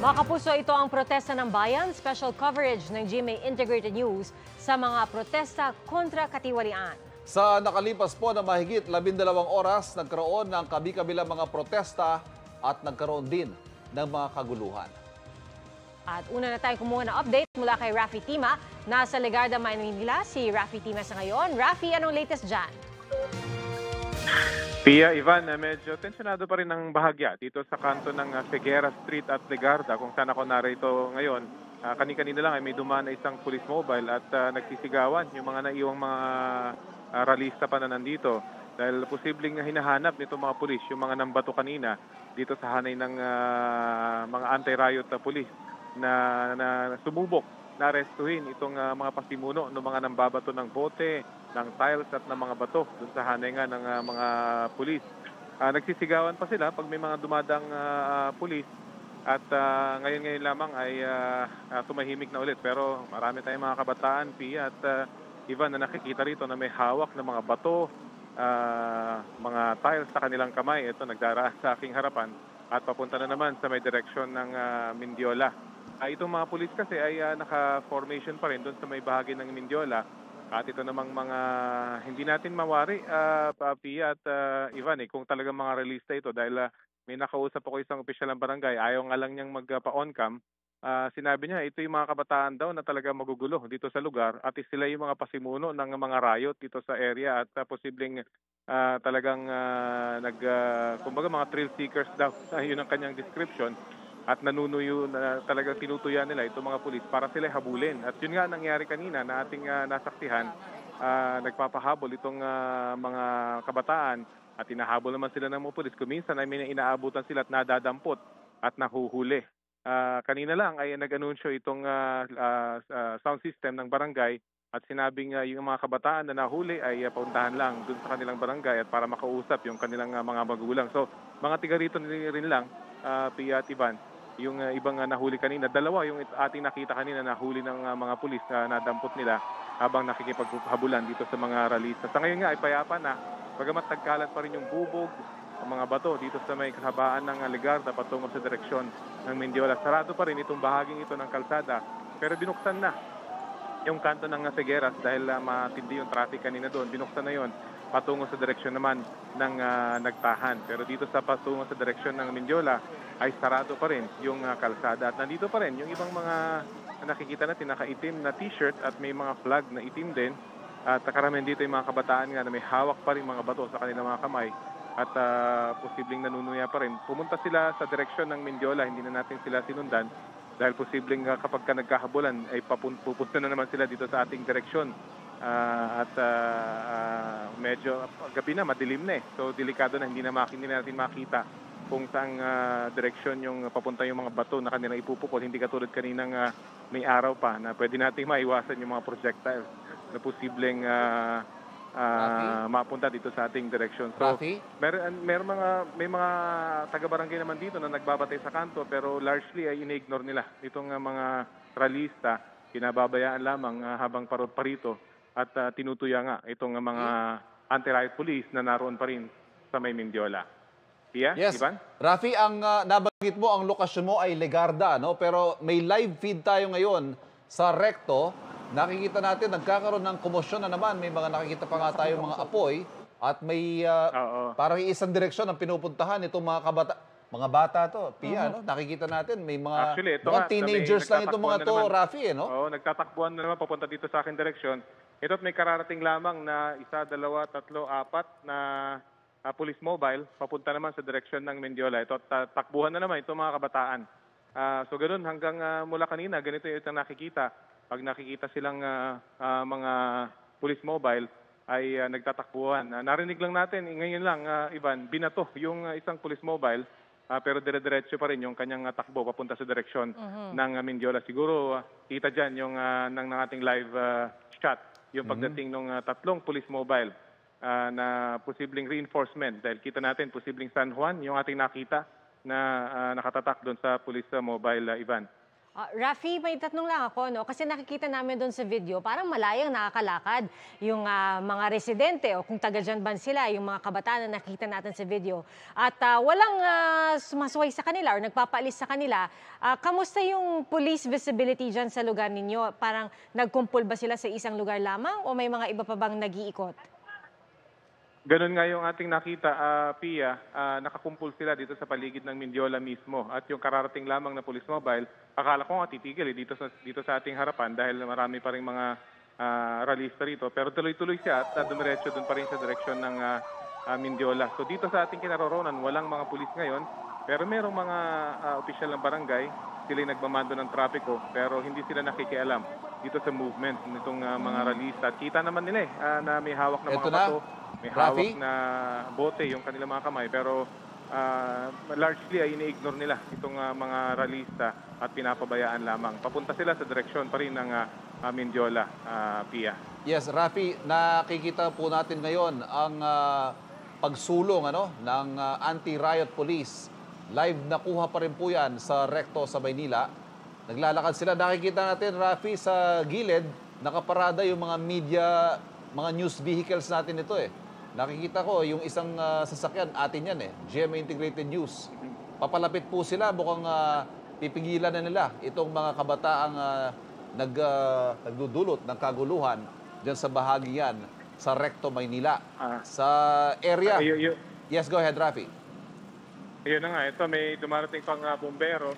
Mga kapuso, ito ang protesta ng bayan, special coverage ng GMA Integrated News sa mga protesta kontra katiwalian. Sa nakalipas po na mahigit 12 oras, nagkaroon ng kabi-kabilang mga protesta at nagkaroon din ng mga kaguluhan. At una na tayo kumuha ng update mula kay Rafi Tima. Nasa Legarda, Maynila, si Rafi Tima sa ngayon. Rafi, anong latest dyan? Pia, Ivan, medyo tensyonado pa rin ang bahagya dito sa kanto ng Figueras Street at Legarda kung saan ako narito ngayon. Kani-kanina lang ay may dumaan na isang police mobile at nagsisigawan yung mga naiwang mga ralista pa na nandito dahil posibleng hinahanap nito mga pulis yung mga nambato kanina dito sa hanay ng mga anti-riot police na sumubok na arestuhin itong mga pasimuno ng mga nambabato ng bote, ng tiles at ng mga bato doon sa hanay nga ng mga pulis. Nagsisigawan pa sila pag may mga dumadang pulis at ngayon lamang ay tumahimik na ulit. Pero marami tayong mga kabataan, Pia at Ivan, na nakikita rito na may hawak ng mga bato, mga tiles sa kanilang kamay. Ito nagdaraan sa aking harapan at papunta na naman sa may direksyon ng Mendiola. Itong mga pulis kasi ay naka-formation pa rin doon sa may bahagi ng Mendiola. At ito namang mga hindi natin mawari, Pia at Ivan, kung talagang mga realista ito. Dahil may nakausap ako isang opisyal ng barangay, ayaw nga lang niyang magpa-on-cam. Sinabi niya, ito yung mga kabataan daw na talagang magugulo dito sa lugar. At sila yung mga pasimuno ng mga riot dito sa area at posibleng talagang kumbaga mga thrill seekers daw. Yun ang kanyang description. At nanunuyo na talagang tinutuyan nila itong mga pulis para sila habulin. At yun nga nangyari kanina na ating nasaksihan, nagpapahabol itong mga kabataan at inahabol naman sila ng mga pulis. Kuminsan ay may inaabutan sila at nadadampot at nahuhuli. Kanina lang ay nag-anunsyo itong sound system ng barangay at sinabing yung mga kabataan na nahuli ay pauntahan lang dun sa kanilang barangay at para makausap yung kanilang mga magulang. So mga tiga rito rin lang, Pia at Ivan, yung ibang nahuli kanina, dalawa yung ating nakita kanina nahuli ng mga pulis na nadampot nila habang nakikipaghabulan dito sa mga ralista. Sa ngayon nga ay payapa na, bagamat nagkalat pa rin yung bubog, ang mga bato dito sa may kahabaan ng Legarda patungo sa direksyon ng Mendiola. Sarado pa rin itong bahaging ito ng kalsada, pero binuksan na yung kanto ng Figueras dahil matindi yung traffic kanina doon. Binuksan na yon patungo sa direksyon naman ng Nagtahan. Pero dito sa patungo sa direksyon ng Mendiola ay sarado pa rin yung kalsada. At nandito pa rin yung ibang mga nakikita natin nakaitim na t-shirt at may mga flag na itim din. At karamihan dito yung mga kabataan nga na may hawak pa rin mga bato sa kanilang mga kamay at posibleng nanunuya pa rin. Pumunta sila sa direksyon ng Mendiola, hindi na natin sila sinundan dahil posibleng kapag nagkahabulan ay pupunta na naman sila dito sa ating direksyon. Medyo gabi na, madilim na So delikado na, hindi natin makita kung saang direksyon yung papunta yung mga bato na kanilang ipupukol. Hindi katulad kaninang may araw pa na pwede nating maiwasan yung mga projectiles na posibleng mapunta dito sa ating direksyon. So may mga taga-barangay naman dito na nagbabatay sa kanto pero largely ay ine-ignore nila itong mga ralista. Pinababayaan lamang habang parito at tinutuya nga itong mga anti-riot police na naroon pa rin sa may Mendiola. Pia, yes, Ivan? Rafi, ang nabanggit mo, ang lokasyon mo ay Legarda, no? Pero may live feed tayo ngayon sa Recto. Nakikita natin, nagkakaroon ng komosyon na naman. May mga nakikita pa nga tayo mga apoy. At may parang isang direksyon ang pinupuntahan itong mga bata to. Pia, no? Nakikita natin, may mga actually, ito teenagers lang itong mga to, Rafi, no? Oo, nagtatakbuhan na naman papunta dito sa akin direksyon. Ito't may kararating lamang na 1, 2, 3, 4 na police mobile, papunta naman sa direksyon ng Mendiola. Ito, takbuhan na naman itong mga kabataan. So ganoon hanggang mula kanina, ganito yung nakikita. Pag nakikita silang mga police mobile, ay nagtatakbuhan. Narinig lang natin, ngayon lang, Ivan, binato yung isang police mobile, pero dire-diretso pa rin yung kanyang takbo papunta sa direksyon ng Mendiola. Siguro, kita dyan yung ng ating live shot, yung pagdating ng 3 police mobile na posibleng reinforcement dahil kita natin posibleng San Juan yung ating nakita na nakatatak doon sa police mobile, Ivan. Rafi, may tatanong lang ako, no? Kasi nakikita namin doon sa video, parang malayang nakakalakad yung mga residente o kung taga dyan ba sila, yung mga kabataan na nakikita natin sa video. At walang sumasway sa kanila or nagpapaalis sa kanila. Kamusta yung police visibility dyan sa lugar ninyo? Parang nagkumpul ba sila sa isang lugar lamang o may mga iba pa bang nag-iikot? Ganun nga yung ating nakita, Pia, nakakumpul sila dito sa paligid ng Mindiola mismo. At yung kararating lamang na police mobile, akala ko nga titigil dito sa ating harapan dahil marami pa rin mga ralista rito. Pero tuloy-tuloy siya at dumiretso dun pa rin sa direksyon ng Mindiola. So dito sa ating kinaroroonan, walang mga pulis ngayon, pero merong mga opisyal ng barangay, sila yung nagmamando ng trapiko, pero hindi sila nakikialam dito sa movement nitong mga ralista. At kita naman nila na may hawak na mga bato. May hawak na bote yung kanilang mga kamay pero largely ay ini-ignore nila itong mga ralista at pinapabayaan lamang. Papunta sila sa direksyon pa rin ng Mindiola, Pia. Yes, Rafi, nakikita po natin ngayon ang pagsulong ng anti-riot police. Live nakuha pa rin po yan sa Recto sa Maynila. Naglalakad sila. Nakikita natin, Rafi, sa gilid, nakaparada yung mga media, mga news vehicles natin ito Nakikita ko yung isang sasakyan, atin yan GMA Integrated News. Papalapit po sila, mukhang pipigilan na nila itong mga kabataang nagdudulot ng kaguluhan dyan sa bahagi yan, sa Recto, Maynila. Sa area. Yes, go ahead, Rafi. Ayun na nga, ito may dumarating pang bumbero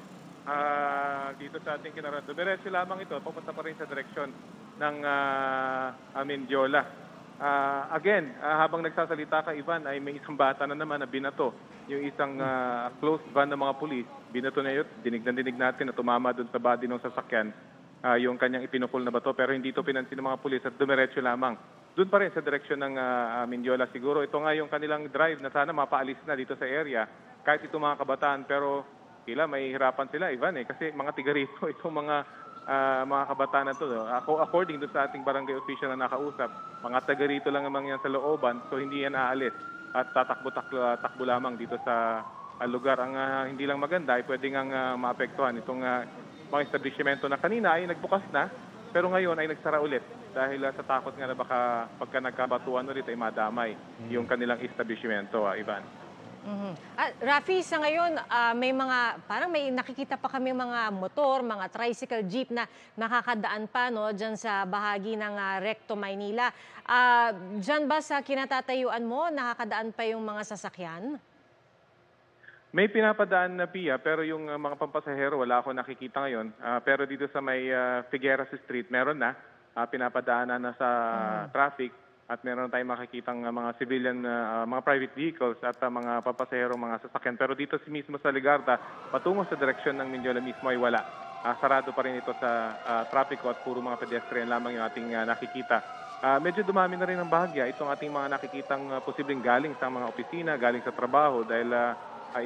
dito sa ating kinarado. Diretso lamang ito, pupunta pa rin sa direksyon ng Mindiola. Again, habang nagsasalita ka, Ivan, ay may isang bata na naman na binato. Yung isang close van ng mga pulis, binato na yun, dinig natin na tumama doon sa body ng sasakyan yung kanyang ipinupul na bato. Pero hindi ito pinansin ng mga pulis at dumiretso lamang. Doon pa rin sa direksyon ng Mindiola. Siguro ito nga yung kanilang drive na sana mapaalis na dito sa area. Kahit itong mga kabataan, pero sila may hirapan sila, Ivan kasi mga tiga rito, itong mga kabataan na ito. According doon sa ating barangay official na nakausap, mga taga rito lang naman yan sa looban, so hindi yan aalis at takbo lamang dito sa lugar. Ang hindi lang maganda ay pwede nga maapektuhan itong mga establishmento na kanina ay nagbukas na, pero ngayon ay nagsara ulit dahil sa takot nga na baka pagka nagkabatuan ulit ay madamay yung kanilang establishmento, Ivan. Rafi, sa ngayon, parang may nakikita pa kami mga motor, mga tricycle, jeep na nakakadaan pa dyan sa bahagi ng Recto, Maynila. Dyan ba sa kinatatayuan mo, nakakadaan pa yung mga sasakyan? May pinapadaan na, Pia, pero yung mga pampasahero wala ako nakikita ngayon. Pero dito sa may Figueras Street, meron na pinapadaanan na sa traffic. At meron tayong makikitang mga civilian, mga private vehicles at mga papasahero, mga sasakyan. Pero dito mismo sa Legarda, patungo sa direksyon ng Mindiola mismo ay wala. Sarado pa rin ito sa trapiko at puro mga pedestrian lamang yung ating nakikita. Medyo dumami na rin ng bahagya itong ating mga nakikitang posibleng galing sa mga opisina, galing sa trabaho dahil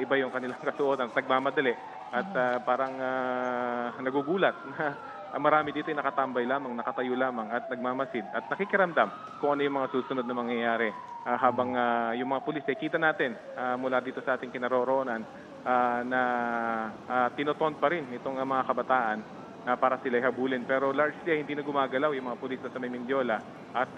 iba yung kanilang kasuotan, nagmamadali at parang nagugulat na marami dito ay nakatambay lamang, nakatayo lamang at nagmamasid at nakikiramdam kung ano yung mga susunod na mangyayari habang yung mga pulis ay kita natin mula dito sa ating kinaroroonan na tinoton pa rin itong mga kabataan para sila habulin. Pero largely ay hindi na gumagalaw yung mga pulis na sa Mindiola at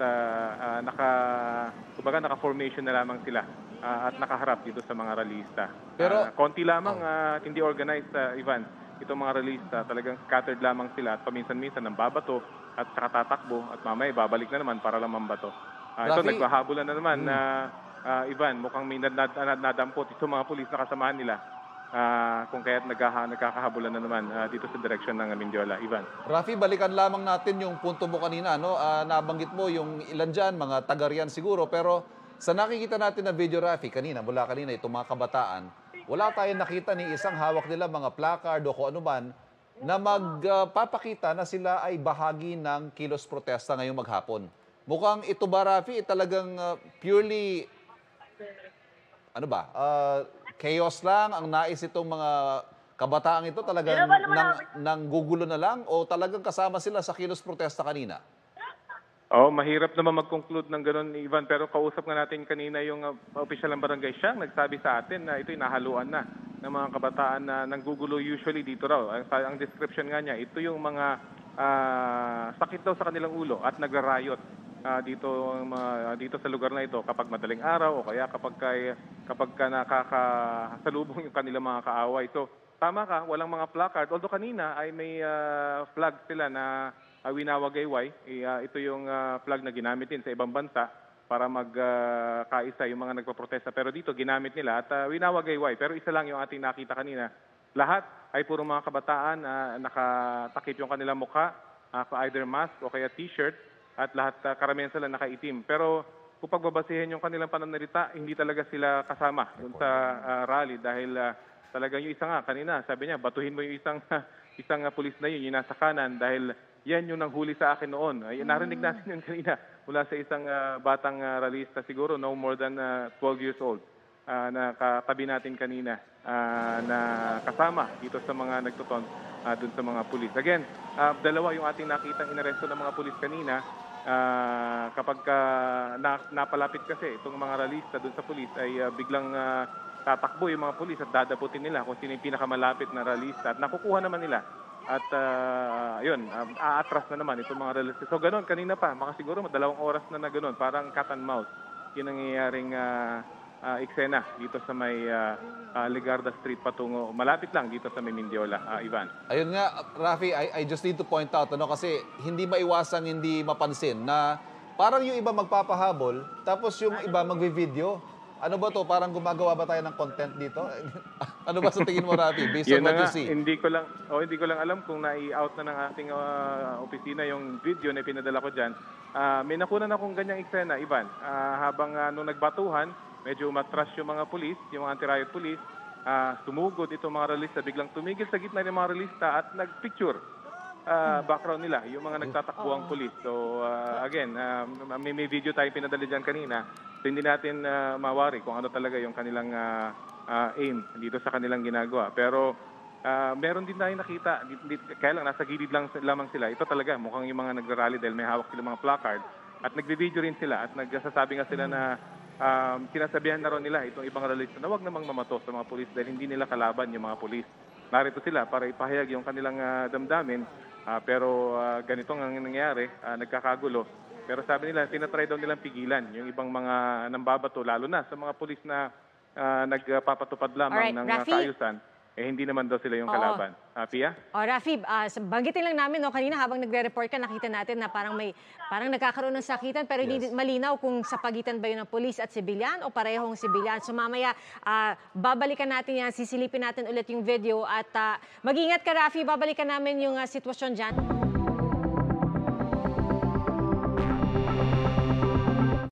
naka-formation na lamang sila at nakaharap dito sa mga ralista. Pero konti lamang hindi organized, Ivan. Itong mga ralista, talagang scattered lamang sila at paminsan-minsan ng babato at saka tatakbo at mamaya babalik na naman para lang mambato. Ito, nagbahabulan na naman na Ivan, mukhang may nadampot itong mga pulis na kasamahan nila kung kaya't nagkakahabulan na naman dito sa direksyon ng Mindiola. Ivan. Rafi, balikan lamang natin yung punto mo kanina. Nabanggit mo yung ilan dyan, mga taga-riyan siguro, pero sa nakikita natin na video, Rafi, mula kanina, itong mga kabataan, wala tayong nakita ni isang hawak nila mga placard o kung ano man na magpapakita na sila ay bahagi ng kilos protesta ngayong maghapon. Mukhang ito ba, Rafi, talagang purely, chaos lang ang nais itong mga kabataang ito? Talagang nanggugulo na lang o talagang kasama sila sa kilos protesta kanina? Mahirap naman mag-conclude ng gano'n, Ivan. Pero kausap nga natin kanina yung opisyal ng barangay, siya nagsabi sa atin na ito'y nahaluan na ng mga kabataan na nanggugulo usually dito raw. Ang description nga niya, ito yung mga sakit daw sa kanilang ulo at nagra-riot dito sa lugar na ito kapag madaling araw o kaya kapag nakakasalubong yung kanilang mga kaaway. So tama ka, walang mga placard. Although kanina ay may flag sila na winawagayway. Ito yung flag na ginamit din sa ibang bansa para magkaisa yung mga nagpaprotesta. Pero dito ginamit nila at winawagayway. Pero isa lang yung ating nakita kanina. Lahat ay puro mga kabataan na nakatakip yung kanilang mukha, either mask o kaya t-shirt, at lahat karamihan sila nakaitim. Pero kung pagbabasihin yung kanilang pananalita, hindi talaga sila kasama dun sa rally dahil talagang yung isa nga kanina, sabi niya, batuhin mo yung isang pulis na yun, yung nasa kanan dahil yan yung nanghuli sa akin noon. Narinig natin yun kanina mula sa isang batang rallyista, siguro no more than 12 years old, na katabi natin kanina na kasama dito sa mga nagtuton dun sa mga pulis. Again, dalawa yung ating nakitang inaresto ng mga pulis kanina. Kapag napalapit kasi itong mga rallyista dun sa pulis ay biglang tatakbo yung mga pulis at dadaputin nila kung sino yung pinakamalapit na rallyista at nakukuha naman nila. At aatras na naman itong mga rallyista. So ganun, kanina pa, siguro 2 oras na ganun, parang cat and mouse. Yung nangyayaring eksena dito sa may Legarda Street patungo, malapit lang dito sa may Mendiola, Ivan. Ayun nga, Rafi, I just need to point out, kasi hindi maiwasan, hindi mapansin na parang yung iba magpapahabol, tapos yung iba magvi-video. Ano ba to? Parang gumagawa ba tayo ng content dito? Ano ba sa tingin mo, Rafi? Based on what you see? Hindi ko lang alam kung nai-out na ng ating opisina yung video na pinadala ko dyan. May nakunan akong ganyang eksena, Ivan. Habang nung nagbatuhan, medyo umatras yung mga pulis, yung mga anti-riot police, sumugod itong mga rallyista, biglang tumigil sa gitna ng mga rallyista at nagpicture background nila, yung mga nagtatakbuhang pulis. So again, may video tayong pinadala dyan kanina, so hindi natin mawari kung ano talaga yung kanilang aim dito sa kanilang ginagawa. Pero meron din tayong nakita, kaya lang nasa gilid lamang sila. Ito talaga, mukhang yung mga nagrarally dahil may hawak sila mga placard at nagbe-video rin sila at nagsasabi nga sila na sinasabihan na rin nila itong ibang rallyista na huwag namang mamato sa mga pulis dahil hindi nila kalaban yung mga pulis. Narito sila para ipahayag yung kanilang damdamin, pero ganito ang nangyayari, nagkakagulo. Pero sabi nila, tinatry daw nilang pigilan yung ibang mga nambabato, lalo na sa mga pulis na nagpapatupad lamang ng kaayusan. Hindi naman daw sila yung kalaban. Pia? Rafi, banggitin lang namin, kanina habang nagre-report ka, nakita natin na parang nagkakaroon ng sakitan, pero hindi malinaw kung sa pagitan ba yun ng pulis at sibilyan o parehong sibilyan. So mamaya, babalikan natin yan, sisilipin natin ulit yung video at mag-ingat ka, Rafi, babalikan namin yung sitwasyon dyan.